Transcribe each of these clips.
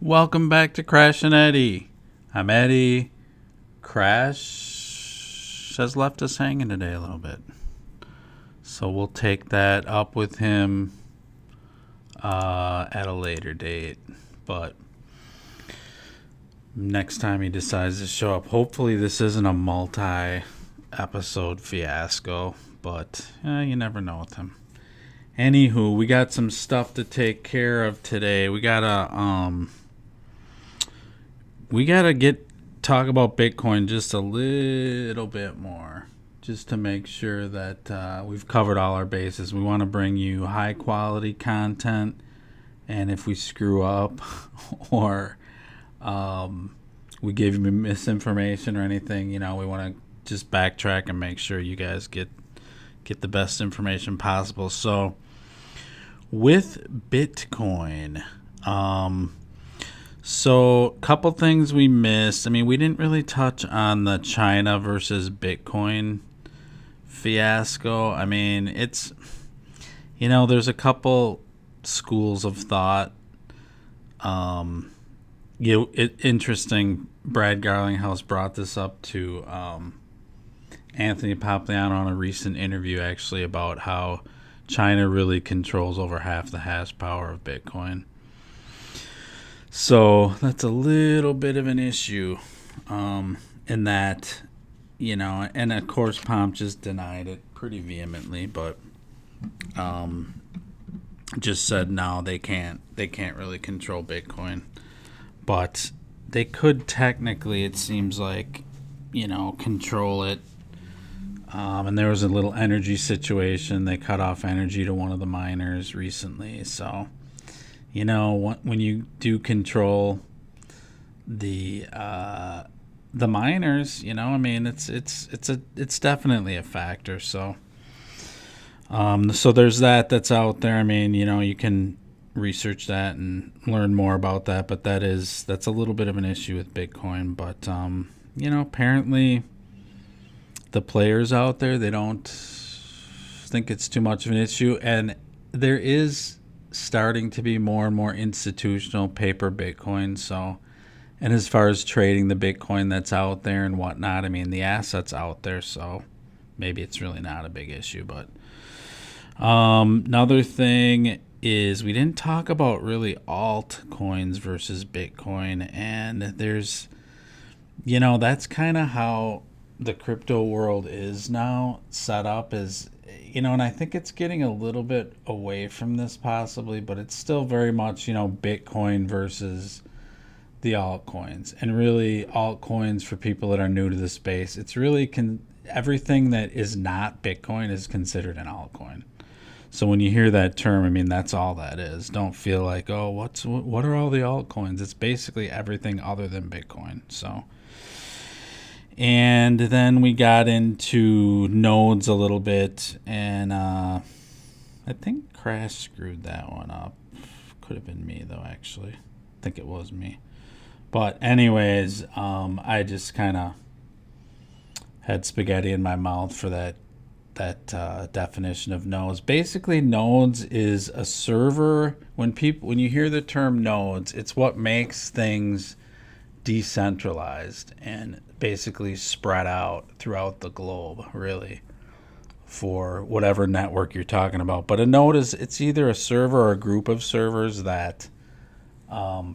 Welcome back to Crash and Edy. I'm Edy. Crash has left us hanging today a little bit. So we'll take that up with him at a later date. But next time he decides to show up, hopefully this isn't a multi-episode fiasco. But you never know with him. Anywho, we got some stuff to take care of today. We gotta talk about Bitcoin just a little bit more, just to make sure that we've covered all our bases. We want to bring you high quality content, and if we screw up or we give you misinformation or anything, we want to just backtrack and make sure you guys get the best information possible. So with Bitcoin, so a couple things we missed. I mean, we didn't really touch on the China versus Bitcoin fiasco. I mean, it's, there's a couple schools of thought. Interesting. Brad Garlinghouse brought this up to Anthony Popliano on a recent interview, actually, about how China really controls over half the hash power of Bitcoin. So that's a little bit of an issue in that, and of course Pomp just denied it pretty vehemently, but just said no, they can't really control Bitcoin. But they could technically, it seems like, control it. And there was a little energy situation. They cut off energy to one of the miners recently. So, when you do control the miners, I mean, it's definitely a factor. So, so there's that's out there. I mean, you can research that and learn more about that, but that's a little bit of an issue with Bitcoin. But apparently the players out there, they don't think it's too much of an issue, and there is starting to be more and more institutional paper Bitcoin. So, and as far as trading the Bitcoin that's out there and whatnot, I mean, the asset's out there, so maybe it's really not a big issue. But another thing is, we didn't talk about really altcoins versus Bitcoin, and there's, that's kind of how the crypto world is now set up, is, and I think it's getting a little bit away from this possibly, but it's still very much, Bitcoin versus the altcoins. And really, altcoins, for people that are new to the space, it's really everything that is not Bitcoin is considered an altcoin. So when you hear that term, I mean, that's all that is. Don't feel like, oh, what are all the altcoins? It's basically everything other than Bitcoin. So, and then we got into nodes a little bit, and I think Crash screwed that one up. Could have been me, though, actually. I think it was me. But anyways, I just kind of had spaghetti in my mouth for that definition of nodes. Basically, nodes is a server. When you hear the term nodes, it's what makes things decentralized and basically spread out throughout the globe, really, for whatever network you're talking about. But a node it's either a server or a group of servers that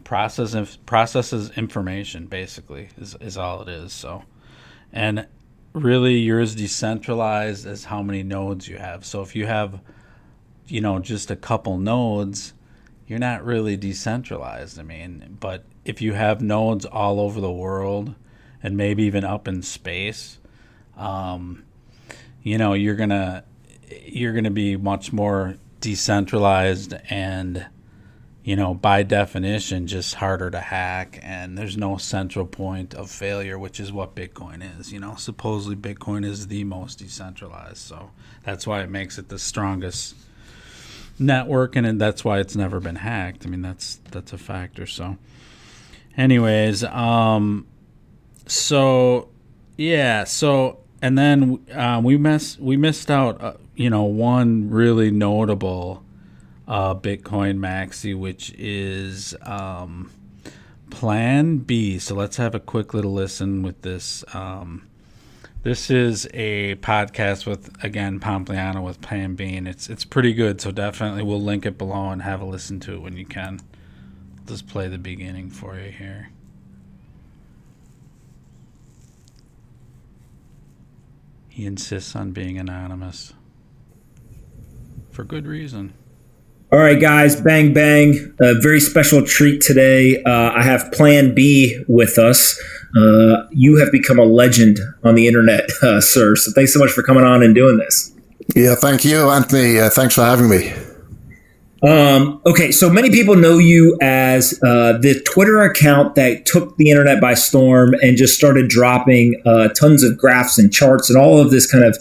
processes information, basically, is all it is. So, and really, you're as decentralized as how many nodes you have. So if you have, just a couple nodes, you're not really decentralized. I mean, but if you have nodes all over the world and maybe even up in space, you're gonna be much more decentralized and, by definition, just harder to hack, and there's no central point of failure, which is what Bitcoin is. Supposedly Bitcoin is the most decentralized, so that's why it makes it the strongest network, and that's why it's never been hacked. I mean, that's a factor. So, anyways, so yeah, so and then we missed out, one really notable Bitcoin maxi, which is PlanB. So let's have a quick little listen with this. This is a podcast with, again, Pomp with PlanB, and it's pretty good. So definitely we'll link it below and have a listen to it when you can. Just play the beginning for you here. He insists on being anonymous for good reason. All right, guys, bang, bang. A very special treat today. I have PlanB with us. You have become a legend on the internet, sir. So thanks so much for coming on and doing this. Yeah, thank you, Anthony. Thanks for having me. Okay, so many people know you as the Twitter account that took the internet by storm and just started dropping tons of graphs and charts and all of this kind of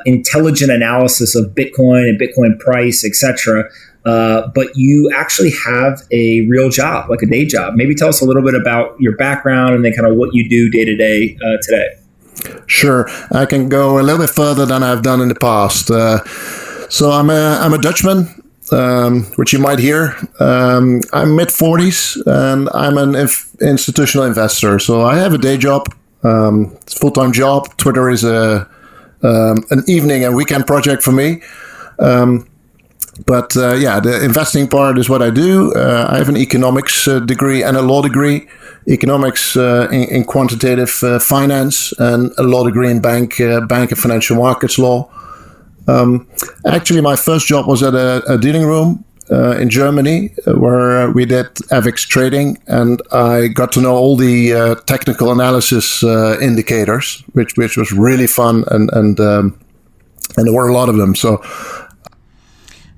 intelligent analysis of Bitcoin and Bitcoin price, etc. But you actually have a real job, like a day job. Maybe tell us a little bit about your background and then kind of what you do day to day today. Sure, I can go a little bit further than I've done in the past. So I'm a Dutchman, which you might hear. I'm mid-40s, and I'm an institutional investor. So I have a day job. It's a full-time job. Twitter is an evening and weekend project for me. But the investing part is what I do. I have an economics degree and a law degree. Economics in quantitative finance, and a law degree in bank and financial markets law. Actually, my first job was at a dealing room in Germany, where we did AVIX trading, and I got to know all the technical analysis indicators, which was really fun, and there were a lot of them. So.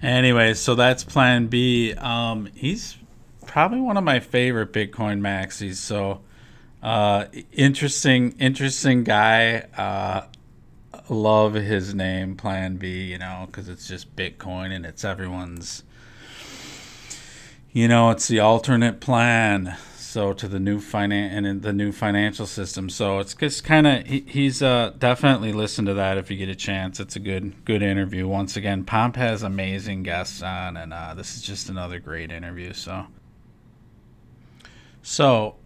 Anyway, so that's PlanB. He's probably one of my favorite Bitcoin maxis. So interesting guy. Love his name, PlanB, because it's just Bitcoin and it's everyone's, it's the alternate plan. So to the new financial system. So it's just kind of, he's definitely listen to that if you get a chance. It's a good interview. Once again, Pomp has amazing guests on, and this is just another great interview. So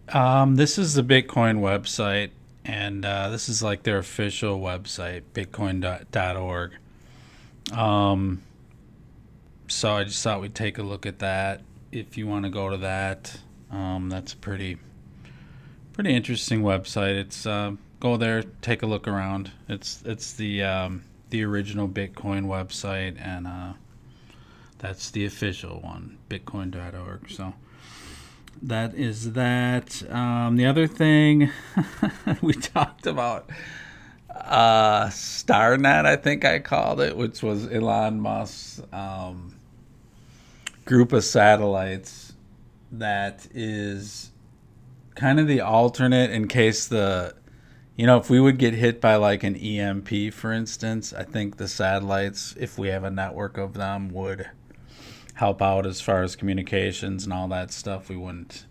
this is the Bitcoin website, and this is like their official website, bitcoin.org. So I just thought we'd take a look at that. If you want to go to that, that's a pretty interesting website. It's go there, take a look around. It's the original Bitcoin website, and that's the official one, bitcoin.org. So that is that. The other thing we talked about, StarNet, I think I called it, which was Elon Musk's group of satellites that is kind of the alternate in case if we would get hit by like an EMP, for instance. I think the satellites, if we have a network of them, would help out as far as communications and all that stuff. We wouldn't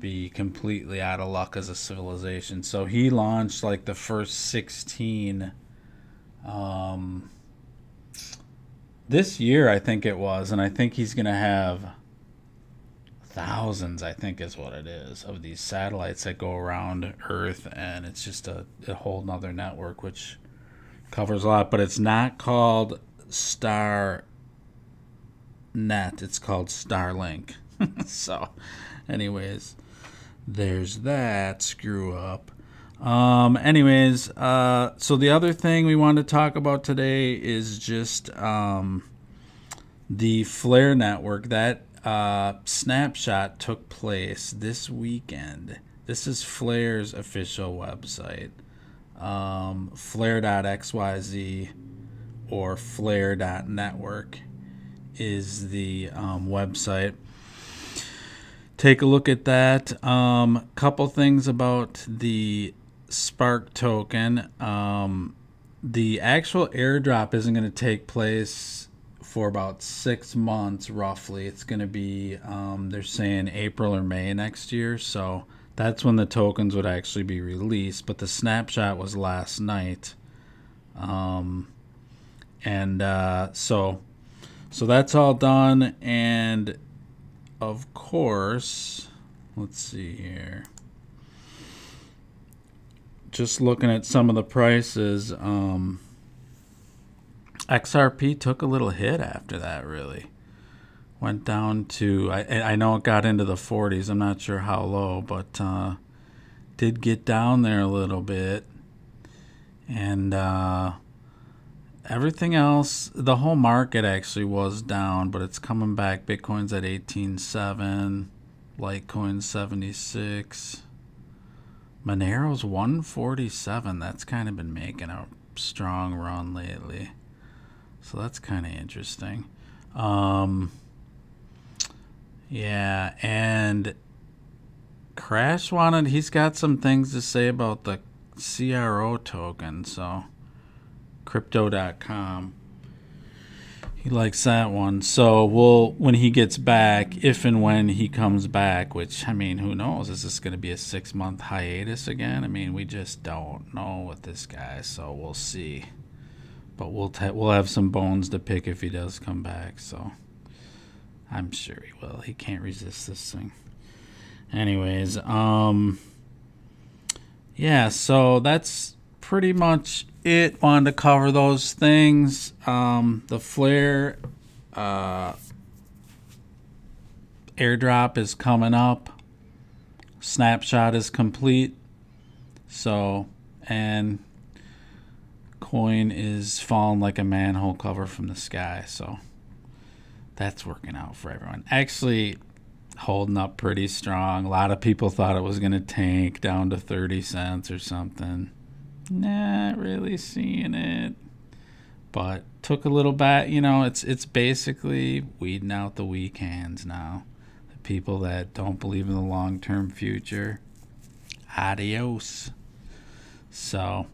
be completely out of luck as a civilization. So he launched like the first 16 this year, I think it was, and I think he's going to have thousands, I think is what it is, of these satellites that go around Earth, and it's just a whole nother network which covers a lot. But it's not called StarNet, it's called Starlink. So anyways, there's that screw up. So the other thing we want to talk about today is just the Flare network. That snapshot took place this weekend. This is Flare's official website. Flare.xyz or flare.network is the website. Take a look at that. Couple things about the Spark token. The actual airdrop isn't going to take place for about 6 months, roughly. It's going to be, they're saying April or May next year. So that's when the tokens would actually be released. But the snapshot was last night. So that's all done. And of course, let's see here. Just looking at some of the prices, XRP took a little hit after that, really. Went down to, I know it got into the 40s. I'm not sure how low, but did get down there a little bit. And everything else, the whole market actually was down, but it's coming back. Bitcoin's at 18.7, Litecoin's 76. Monero's 147. That's kind of been making a strong run lately. So that's kind of interesting. Yeah, and Crash he's got some things to say about the CRO token, so crypto.com. He likes that one. So when he gets back, if and when he comes back, which, I mean, who knows? Is this going to be a 6-month hiatus again? I mean, we just don't know with this guy, so we'll see. But we'll have some bones to pick if he does come back, so I'm sure he will. He can't resist this thing. Anyways, yeah, so that's pretty much it. Wanted to cover those things. The Flare airdrop is coming up. Snapshot is complete. So, and coin is falling like a manhole cover from the sky. So that's working out for everyone. Actually, holding up pretty strong. A lot of people thought it was going to tank down to 30 cents or something. Not really seeing it. But took a little bit, it's basically weeding out the weak hands now. The people that don't believe in the long-term future. Adios. So,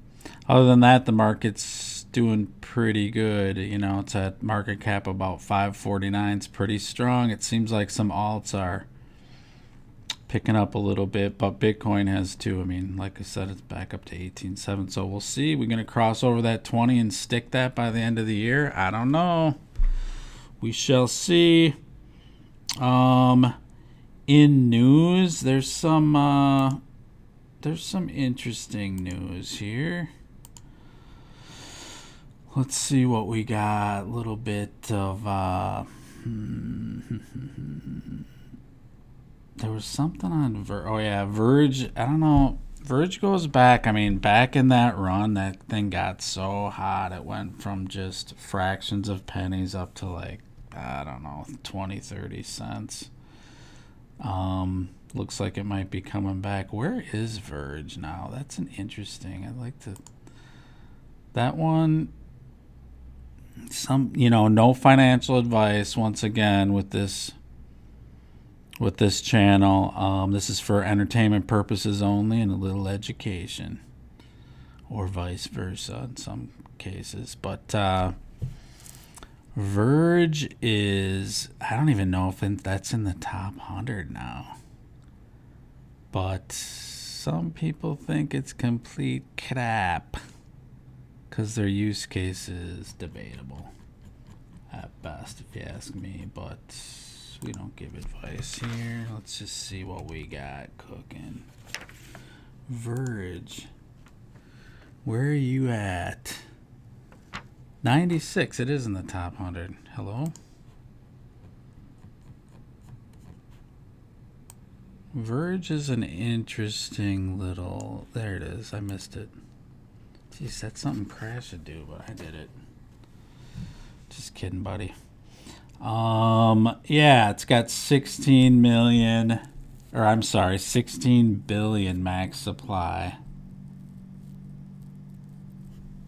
other than that, the market's doing pretty good. It's at market cap about 549. It's pretty strong. It seems like some alts are picking up a little bit, but Bitcoin has too. I mean, like I said, it's back up to 18.7. So we'll see. We're going to cross over that 20 and stick that by the end of the year. I don't know. We shall see. In news, there's some interesting news here. Let's see what we got. A little bit of there was something on Verge. I don't know. Verge goes back. I mean, back in that run, that thing got so hot. It went from just fractions of pennies up to like, I don't know, 20, 30 cents. Looks like it might be coming back. Where is Verge now? That's an interesting. I'd like to. That one. No financial advice once again with this channel. This is for entertainment purposes only and a little education, or vice versa in some cases. But Verge is, I don't even know if that's in the top 100 now. But some people think it's complete crap because their use case is debatable at best, if you ask me. But we don't give advice here. Let's just see what we got cooking. Verge. Where are you at? 96. It is in the top 100. Hello? Verge is an interesting little... There it is. I missed it. Jeez, that's something Crash should do, but I did it. Just kidding, buddy. Yeah, it's got 16 billion max supply.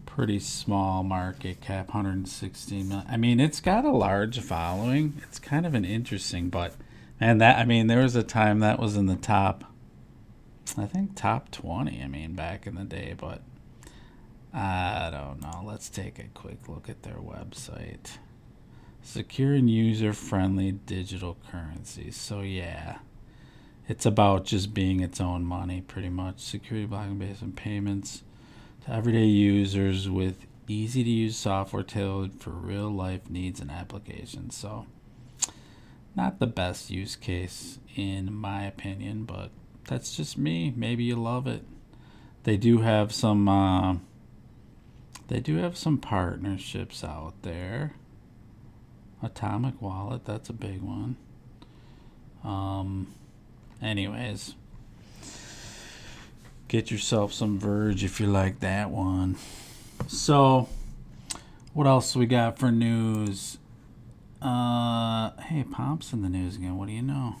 Pretty small market cap, 116 million. I mean, it's got a large following. It's kind of an interesting, there was a time that was in the top 20, back in the day, but I don't know. Let's take a quick look at their website. Secure and user-friendly digital currencies. So yeah, it's about just being its own money, pretty much. Security blocking based on payments to everyday users with easy-to-use software tailored for real-life needs and applications. So Not the best use case in my opinion, but that's just me. Maybe you love it. They do have some partnerships out there. Atomic Wallet, that's a big one. Anyways, get yourself some Verge if you like that one. So, what else we got for news? Hey, Pomp's in the news again. What do you know?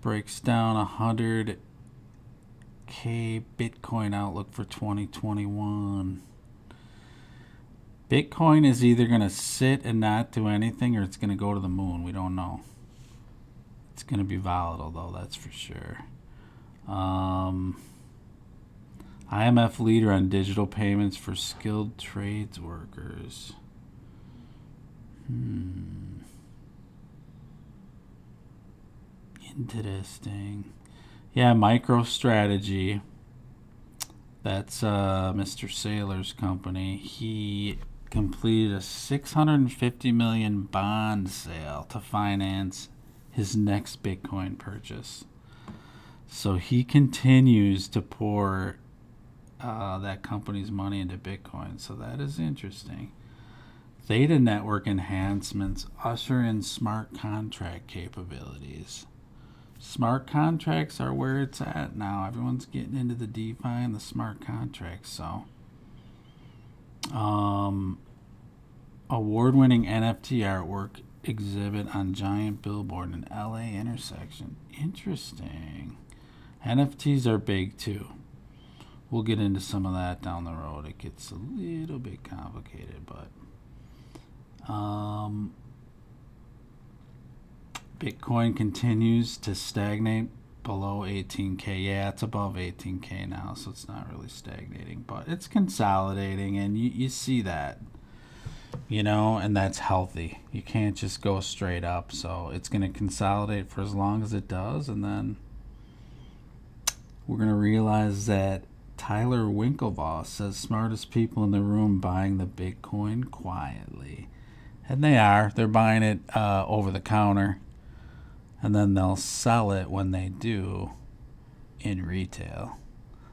Breaks down 100K Bitcoin outlook for 2021. Bitcoin is either going to sit and not do anything, or it's going to go to the moon. We don't know. It's going to be volatile, though, that's for sure. IMF leader on digital payments for skilled trades workers. Interesting. Yeah, MicroStrategy. That's Mr. Saylor's company. He completed a $650 million bond sale to finance his next Bitcoin purchase. So he continues to pour that company's money into Bitcoin. So that is interesting. Theta network enhancements usher in smart contract capabilities. Smart contracts are where it's at now. Everyone's getting into the DeFi and the smart contracts. So, award-winning NFT artwork exhibit on giant billboard in LA intersection. Interesting. NFTs are big too. We'll get into some of that down the road. It gets a little bit complicated, but Bitcoin continues to stagnate below 18K. Yeah, it's above 18K now, so it's not really stagnating, but it's consolidating, and you see that, and that's healthy. You can't just go straight up, so it's going to consolidate for as long as it does, and then we're going to realize that Tyler Winklevoss says smartest people in the room buying the Bitcoin quietly. And they are. They're buying it over the counter. And then they'll sell it when they do in retail.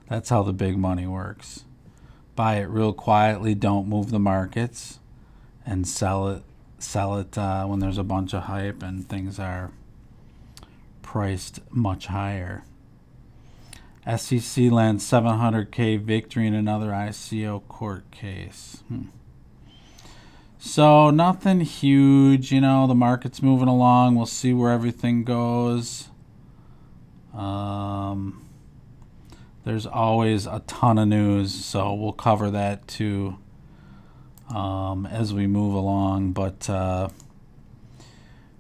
That's how the big money works. Buy it real quietly, don't move the markets, and sell it when there's a bunch of hype and things are priced much higher. SEC lands 700K victory in another ICO court case. So nothing huge, the market's moving along. We'll see where everything goes. There's always a ton of news, so we'll cover that too as we move along. But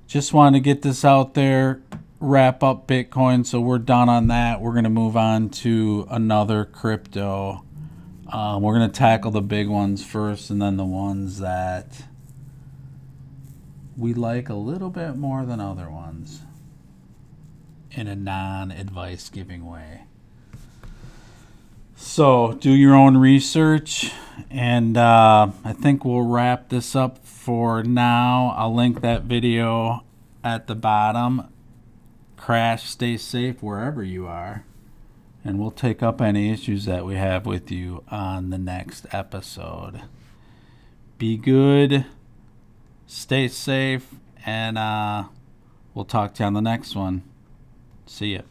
just wanted to get this out there, wrap up Bitcoin, so we're done on that. We're going to move on to another crypto. We're going to tackle the big ones first, and then the ones that we like a little bit more than other ones in a non-advice giving way. So do your own research, and I think we'll wrap this up for now. I'll link that video at the bottom. Crash, stay safe wherever you are. And we'll take up any issues that we have with you on the next episode. Be good, stay safe, and we'll talk to you on the next one. See ya.